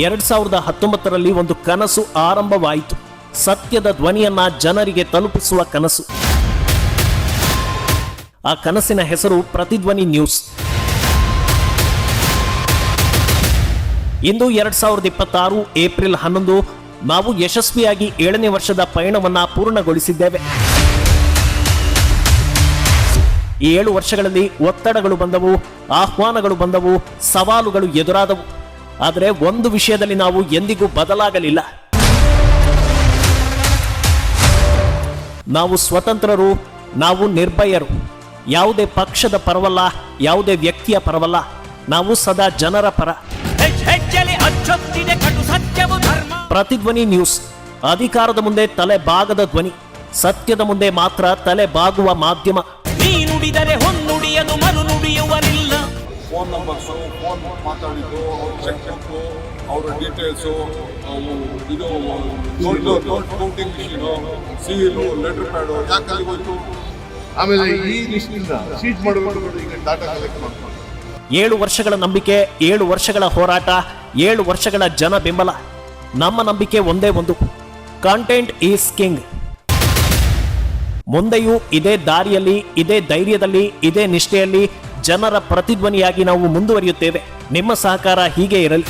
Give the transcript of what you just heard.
2019ರಲ್ಲಿ ಒಂದು ಕನಸು ಆರಂಭವಾಯಿತು. ಸತ್ಯದ ಧ್ವನಿಯನ್ನ ಜನರಿಗೆ ತಲುಪಿಸುವ ಕನಸು. ಆ ಕನಸಿನ ಹೆಸರು ಪ್ರತಿಧ್ವನಿ ನ್ಯೂಸ್. ಇಂದು 2026 ಏಪ್ರಿಲ್ 11 ನಾವು ಯಶಸ್ವಿಯಾಗಿ 7ನೇ ವರ್ಷದ ಪಯಣವನ್ನ ಪೂರ್ಣಗೊಳಿಸಿದ್ದೇವೆ. ಈ 7 ವರ್ಷಗಳಲ್ಲಿ ಒತ್ತಡಗಳು ಬಂದವು, ಆಹ್ವಾನಗಳು ಬಂದವು, ಸವಾಲುಗಳು ಎದುರಾದವು. ಆದರೆ ಒಂದು ವಿಷಯದಲ್ಲಿ ನಾವು ಎಂದಿಗೂ ಬದಲಾಗಲಿಲ್ಲ. ನಾವು ಸ್ವತಂತ್ರರು, ನಾವು ನಿರ್ಭಯರು. ಯಾವುದೇ ಪಕ್ಷದ ಪರವಲ್ಲ, ಯಾವುದೇ ವ್ಯಕ್ತಿಯ ಪರವಲ್ಲ. ನಾವು ಸದಾ ಜನರ ಪರ. ಪ್ರತಿಧ್ವನಿ ನ್ಯೂಸ್ ಅಧಿಕಾರದ ಮುಂದೆ ತಲೆ ಬಾಗದ ಧ್ವನಿ, ಸತ್ಯದ ಮುಂದೆ ಮಾತ್ರ ತಲೆ ಬಾಗುವ ಮಾಧ್ಯಮ. ನುಡಿದರೆ ಹೊನ್ನುಡಿಯದು ಮರು ನುಡಿಯುವರಿಲ್ಲ. ಫೋನ್ ನಂಬರ್ಸು, ಫೋನ್ ಮಾತಾಡಿದ್ದು, ಅವ್ರ ಚೆಕ್ ಬುಕ್ಕು, ಅವರ ಡೀಟೇಲ್ಸು, ಇದು counting machine, seal, letter pad ಯಾಕೆ ಹೋಯ್ತು. ಆಮೇಲೆ ಈ ಲಿಸ್ಟಿಂದ ಸೀಟ್ ಮಾಡಬೇಕು, ಈಗ ಡಾಟಾ ಕಲೆಕ್ಟ್ ಮಾಡ್ಕೊಂಡು 7 ವರ್ಷಗಳ ನಂಬಿಕೆ, 7 ವರ್ಷಗಳ ಹೋರಾಟ, 7 ವರ್ಷಗಳ ಜನ ಬೆಂಬಲ. ನಮ್ಮ ನಂಬಿಕೆ ಒಂದೇ ಒಂದು, ಕಾಂಟೆಂಟ್ ಈಸ್ ಕಿಂಗ್. ಮುಂದೆಯೂ ಇದೇ ದಾರಿಯಲ್ಲಿ, ಇದೇ ಧೈರ್ಯದಲ್ಲಿ, ಇದೇ ನಿಷ್ಠೆಯಲ್ಲಿ ಜನರ ಪ್ರತಿಧ್ವನಿಯಾಗಿ ನಾವು ಮುಂದುವರಿಯುತ್ತೇವೆ. ನಿಮ್ಮ ಸಹಕಾರ ಹೀಗೆ ಇರಲಿ.